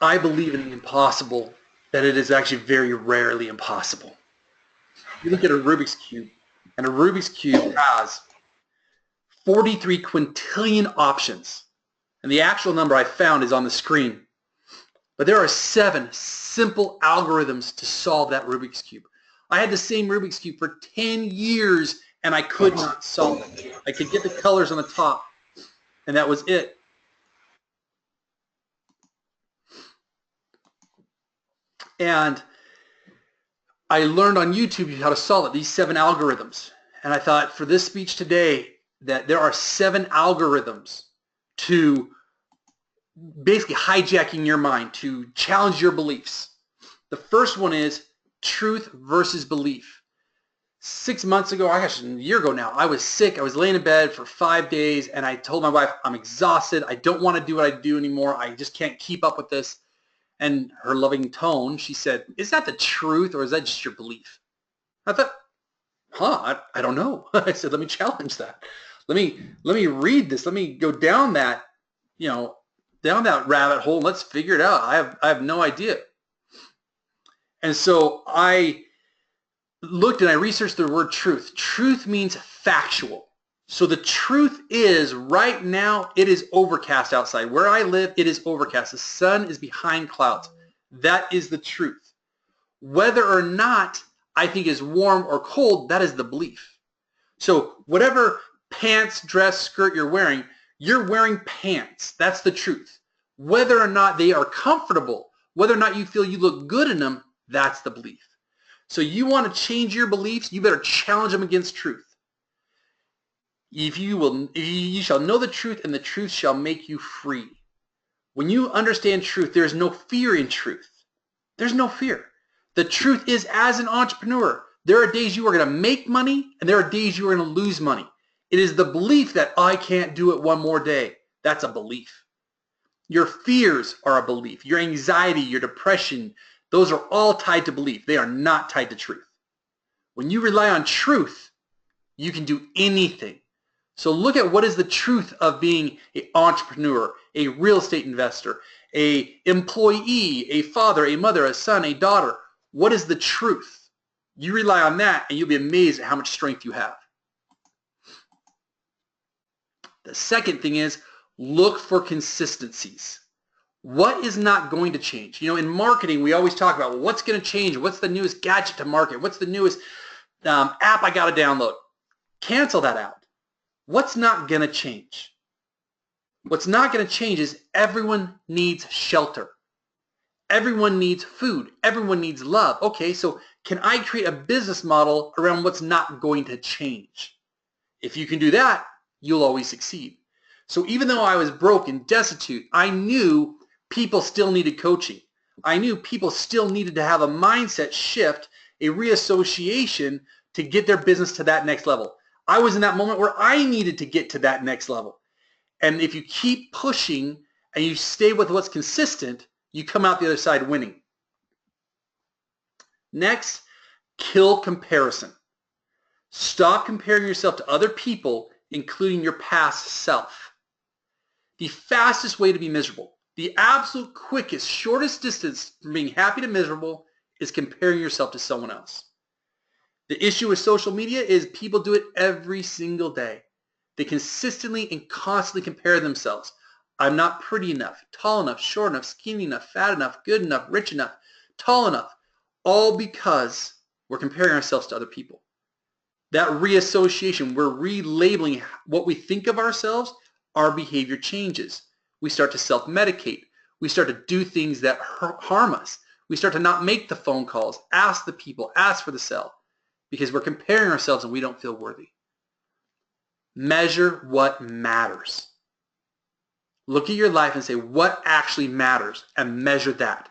Speaker 1: I believe in the impossible, that it is actually very rarely impossible. You look at a Rubik's Cube, and a Rubik's Cube has 43 quintillion options. And the actual number I found is on the screen. But there are 7 simple algorithms to solve that Rubik's Cube. I had the same Rubik's Cube for 10 years, and I could not solve it. I could get the colors on the top, and that was it. And I learned on YouTube how to solve it, these 7 algorithms. And I thought for this speech today that there are 7 algorithms to basically hijacking your mind, to challenge your beliefs. The first one is truth versus belief. 6 months ago, a year ago now, I was sick. I was laying in bed for 5 days, and I told my wife, I'm exhausted. I don't want to do what I do anymore. I just can't keep up with this. And her loving tone, she said, is that the truth or is that just your belief? I thought, I don't know. I said, let me challenge that. Let me read this. Let me go down that, down that rabbit hole. Let's figure it out. I have no idea. And so I looked and I researched the word truth. Truth means factual. So the truth is right now it is overcast outside. Where I live, it is overcast. The sun is behind clouds. That is the truth. Whether or not I think is warm or cold, that is the belief. So whatever pants, dress, skirt you're wearing pants. That's the truth. Whether or not they are comfortable, whether or not you feel you look good in them, that's the belief. So you want to change your beliefs, you better challenge them against truth. You shall know the truth, and the truth shall make you free. When you understand truth, there is no fear in truth. There's no fear. The truth is, as an entrepreneur, there are days you are going to make money, and there are days you are going to lose money. It is the belief that I can't do it one more day. That's a belief. Your fears are a belief. Your anxiety, your depression, those are all tied to belief. They are not tied to truth. When you rely on truth, you can do anything. So look at what is the truth of being an entrepreneur, a real estate investor, an employee, a father, a mother, a son, a daughter. What is the truth? You rely on that and you'll be amazed at how much strength you have. The second thing is look for consistencies. What is not going to change? In marketing, we always talk about what's going to change. What's the newest gadget to market? What's the newest app I got to download? Cancel that out. What's not going to change? What's not going to change is everyone needs shelter. Everyone needs food. Everyone needs love. Okay, so can I create a business model around what's not going to change? If you can do that, you'll always succeed. So even though I was broke and destitute, I knew people still needed coaching. I knew people still needed to have a mindset shift, a reassociation to get their business to that next level. I was in that moment where I needed to get to that next level. And if you keep pushing and you stay with what's consistent, you come out the other side winning. Next, kill comparison. Stop comparing yourself to other people, including your past self. The fastest way to be miserable, the absolute quickest, shortest distance from being happy to miserable is comparing yourself to someone else. The issue with social media is people do it every single day. They consistently and constantly compare themselves. I'm not pretty enough, tall enough, short enough, skinny enough, fat enough, good enough, rich enough, tall enough, all because we're comparing ourselves to other people. That reassociation, we're relabeling what we think of ourselves, our behavior changes. We start to self-medicate. We start to do things that harm us. We start to not make the phone calls, ask the people, ask for the sell, because we're comparing ourselves and we don't feel worthy. Measure what matters. Look at your life and say, what actually matters, and measure that.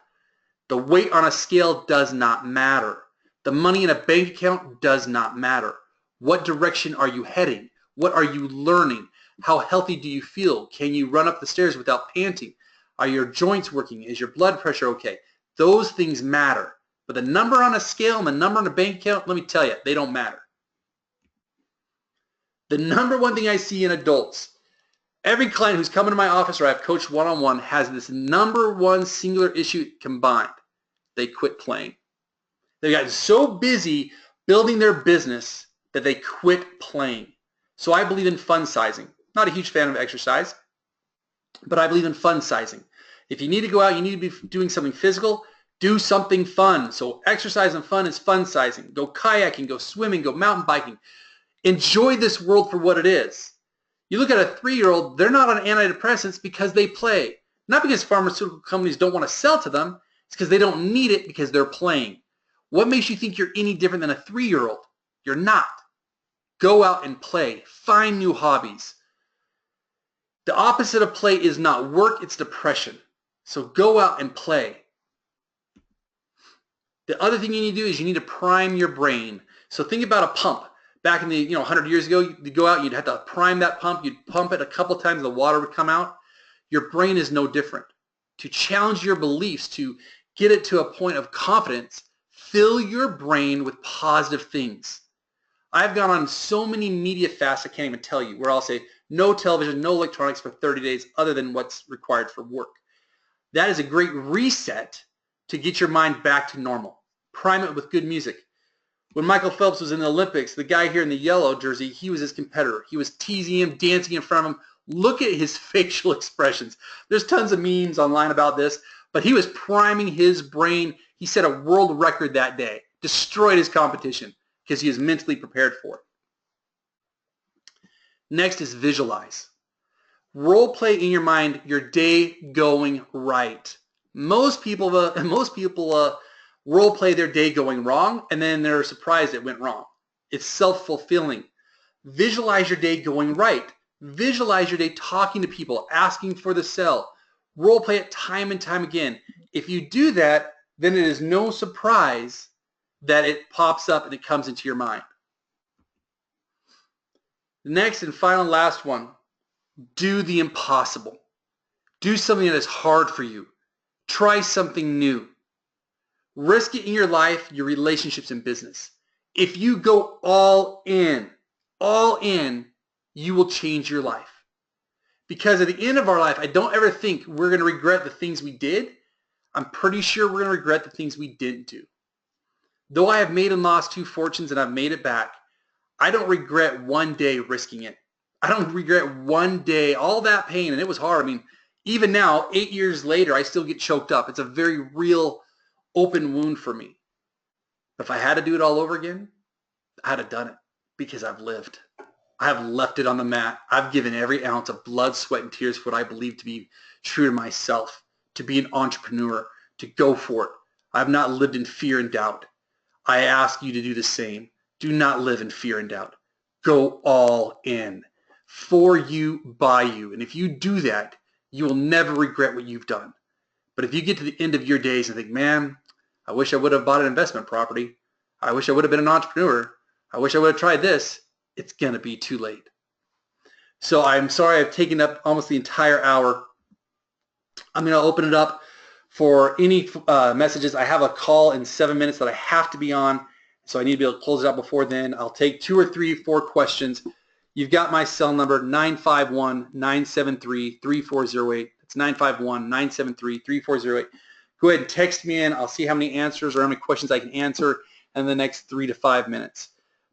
Speaker 1: The weight on a scale does not matter. The money in a bank account does not matter. What direction are you heading? What are you learning? How healthy do you feel? Can you run up the stairs without panting? Are your joints working? Is your blood pressure okay? Those things matter. But the number on a scale and the number on a bank account, let me tell you, they don't matter. The number one thing I see in adults, every client who's come into my office or I've coached one-on-one has this number one singular issue combined. They quit playing. They got so busy building their business that they quit playing. So I believe in fun sizing. Not a huge fan of exercise, but I believe in fun sizing. If you need to go out, you need to be doing something physical, do something fun. So exercise and fun is fun sizing. Go kayaking, go swimming, go mountain biking. Enjoy this world for what it is. You look at a 3-year-old, they're not on antidepressants because they play. Not because pharmaceutical companies don't want to sell to them. It's because they don't need it because they're playing. What makes you think you're any different than a 3-year-old? You're not. Go out and play. Find new hobbies. The opposite of play is not work, it's depression. So go out and play. The other thing you need to do is you need to prime your brain. So think about a pump. Back in the 100 years ago, you'd go out, you'd have to prime that pump. You'd pump it a couple times, the water would come out. Your brain is no different. To challenge your beliefs, to get it to a point of confidence, fill your brain with positive things. I've gone on so many media fasts I can't even tell you, where I'll say no television, no electronics for 30 days other than what's required for work. That is a great reset to get your mind back to normal. Prime it with good music. When Michael Phelps was in the Olympics, the guy here in the yellow jersey, he was his competitor. He was teasing him, dancing in front of him. Look at his facial expressions. There's tons of memes online about this, but he was priming his brain. He set a world record that day, destroyed his competition because he was mentally prepared for it. Next is visualize. Role play in your mind your day going right. Most people role play their day going wrong, and then they're surprised it went wrong. It's self-fulfilling. Visualize your day going right. Visualize your day talking to people, asking for the sell. Role play it time and time again. If you do that, then it is no surprise that it pops up and it comes into your mind. The next and final last one, do the impossible. Do something that is hard for you. Try something new. Risk it in your life, your relationships, and business. If you go all in, you will change your life. Because at the end of our life, I don't ever think we're going to regret the things we did. I'm pretty sure we're going to regret the things we didn't do. Though I have made and lost 2 fortunes and I've made it back, I don't regret one day risking it. I don't regret one day, all that pain, and it was hard. I mean, even now, 8 years later, I still get choked up. It's a very real open wound for me. If I had to do it all over again, I'd have done it because I've lived. I have left it on the mat. I've given every ounce of blood, sweat, and tears for what I believe to be true to myself, to be an entrepreneur, to go for it. I have not lived in fear and doubt. I ask you to do the same. Do not live in fear and doubt. Go all in. For you, by you. And if you do that, you will never regret what you've done. But if you get to the end of your days and think, man, I wish I would have bought an investment property. I wish I would have been an entrepreneur. I wish I would have tried this. It's going to be too late. So I'm sorry I've taken up almost the entire hour. I'm going to open it up for any messages. I have a call in 7 minutes that I have to be on, so I need to be able to close it out before then. I'll take 2 or 3, 4 questions. You've got my cell number, 951-973-3408. It's 951-973-3408. Go ahead and text me in. I'll see how many answers or how many questions I can answer in the next 3 to 5 minutes.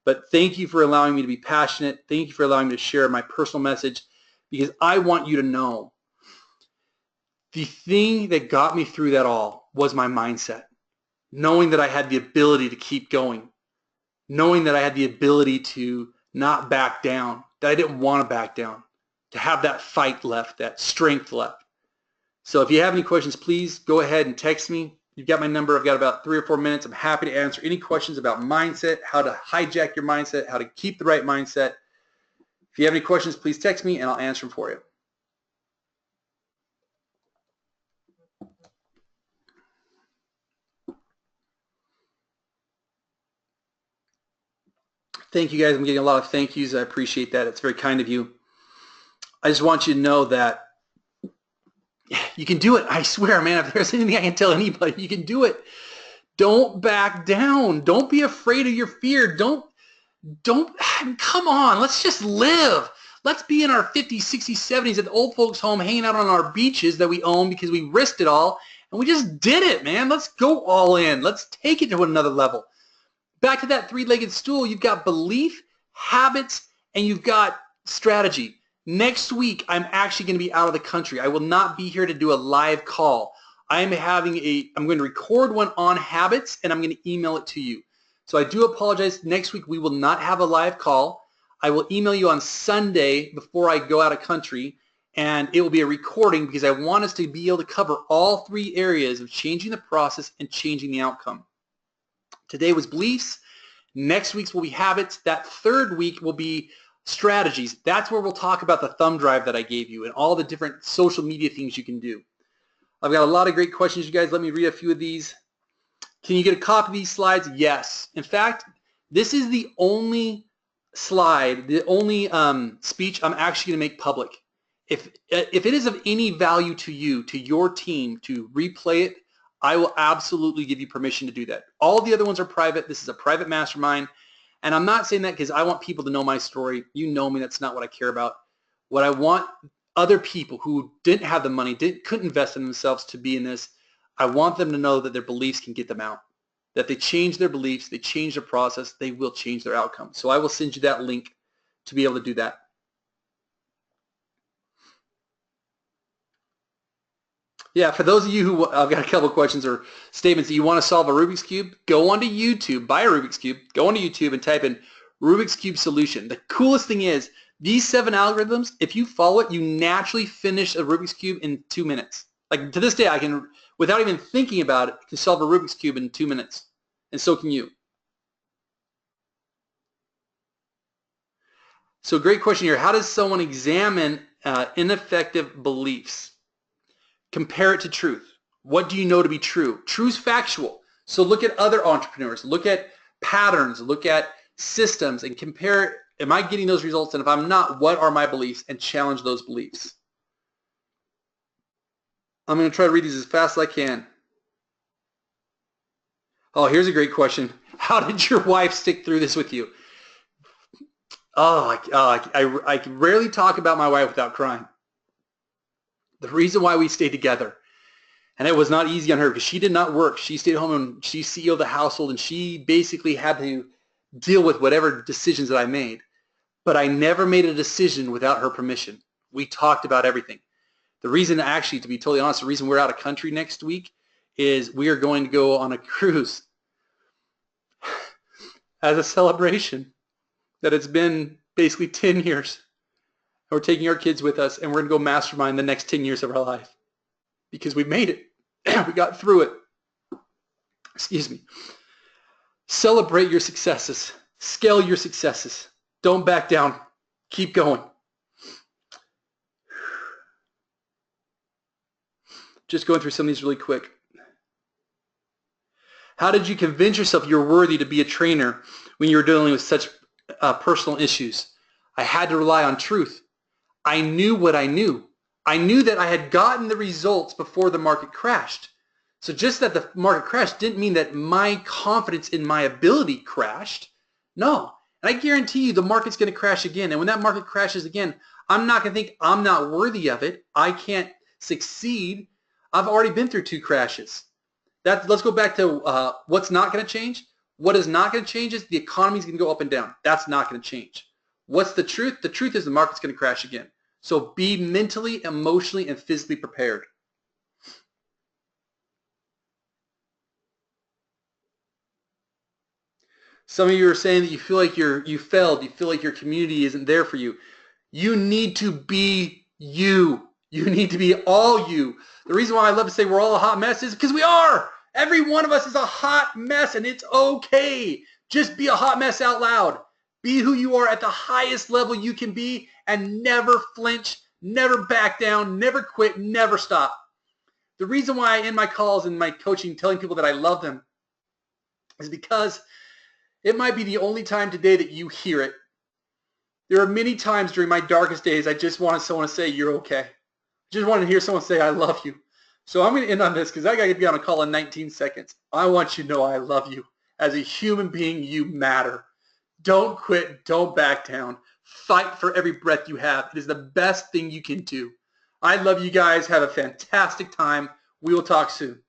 Speaker 1: But thank you for allowing me to be passionate. Thank you for allowing me to share my personal message, because I want you to know the thing that got me through that all was my mindset. Knowing that I had the ability to keep going. Knowing that I had the ability to not back down. That I didn't want to back down. To have that fight left, that strength left. So if you have any questions, please go ahead and text me. You've got my number. I've got about 3 or 4 minutes. I'm happy to answer any questions about mindset, how to hijack your mindset, how to keep the right mindset. If you have any questions, please text me and I'll answer them for you. Thank you guys. I'm getting a lot of thank yous. I appreciate that. It's very kind of you. I just want you to know that you can do it. I swear, man, if there's anything I can tell anybody, you can do it. Don't back down. Don't be afraid of your fear. Don't, come on. Let's just live. Let's be in our 50s, 60s, 70s at the old folks' home hanging out on our beaches that we own because we risked it all, and we just did it, man. Let's go all in. Let's take it to another level. Back to that 3-legged stool, you've got belief, habits, and you've got strategy. Next week, I'm actually going to be out of the country. I will not be here to do a live call. I'm going to record one on habits, and I'm going to email it to you. So I do apologize. Next week, we will not have a live call. I will email you on Sunday before I go out of country, and it will be a recording because I want us to be able to cover all 3 areas of changing the process and changing the outcome. Today was beliefs. Next week's will be habits. That 3rd week will be strategies. That's where we'll talk about the thumb drive that I gave you and all the different social media things you can do. I've got a lot of great questions, you guys. Let me read a few of these. Can you get a copy of these slides? Yes. In fact, this is the only slide, the only speech I'm actually going to make public. If it is of any value to you, to your team, to replay it, I will absolutely give you permission to do that. All the other ones are private. This is a private mastermind. And I'm not saying that because I want people to know my story. You know me. That's not what I care about. What I want other people who didn't have the money, couldn't invest in themselves to be in this, I want them to know that their beliefs can get them out. That they change their beliefs, they change their process, they will change their outcome. So I will send you that link to be able to do that. Yeah, for those of you who, I've got a couple of questions or statements that you want to solve a Rubik's Cube, go onto YouTube, buy a Rubik's Cube, go onto YouTube and type in Rubik's Cube solution. The coolest thing is, these 7 algorithms, if you follow it, you naturally finish a Rubik's Cube in 2 minutes. Like to this day, I can, without even thinking about it, can solve a Rubik's Cube in 2 minutes. And so can you. So great question here. How does someone examine ineffective beliefs? Compare it to truth. What do you know to be true? Truth's factual. So look at other entrepreneurs. Look at patterns. Look at systems and compare, am I getting those results? And if I'm not, what are my beliefs? And challenge those beliefs. I'm going to try to read these as fast as I can. Oh, here's a great question. How did your wife stick through this with you? Oh, I rarely talk about my wife without crying. The reason why we stayed together, and it was not easy on her because she did not work. She stayed home and she's CEO of the household, and she basically had to deal with whatever decisions that I made. But I never made a decision without her permission. We talked about everything. The reason, actually, to be totally honest, the reason we're out of country next week is we are going to go on a cruise as a celebration that it's been basically 10 years. We're taking our kids with us, and we're going to go mastermind the next 10 years of our life because we made it. We got through it. Excuse me. Celebrate your successes. Scale your successes. Don't back down. Keep going. Just going through some of these really quick. How did you convince yourself you're worthy to be a trainer when you were dealing with such personal issues? I had to rely on truth. I knew what I knew. I knew that I had gotten the results before the market crashed. So just that the market crashed didn't mean that my confidence in my ability crashed. No. And I guarantee you the market's going to crash again. And when that market crashes again, I'm not going to think I'm not worthy of it. I can't succeed. I've already been through 2 crashes. Let's go back to what's not going to change. What is not going to change is the economy is going to go up and down. That's not going to change. What's the truth? The truth is the market's going to crash again. So be mentally, emotionally, and physically prepared. Some of you are saying that you feel like you failed. You feel like your community isn't there for you. You need to be you. You need to be all you. The reason why I love to say we're all a hot mess is because we are. Every one of us is a hot mess, and it's okay. Just be a hot mess out loud. Be who you are at the highest level you can be, and never flinch, never back down, never quit, never stop. The reason why I end my calls and my coaching telling people that I love them is because it might be the only time today that you hear it. There are many times during my darkest days I just wanted someone to say, you're okay. I just wanted to hear someone say, I love you. So I'm going to end on this because I got to be on a call in 19 seconds. I want you to know I love you. As a human being, you matter. Don't quit. Don't back down. Fight for every breath you have. It is the best thing you can do. I love you guys. Have a fantastic time. We will talk soon.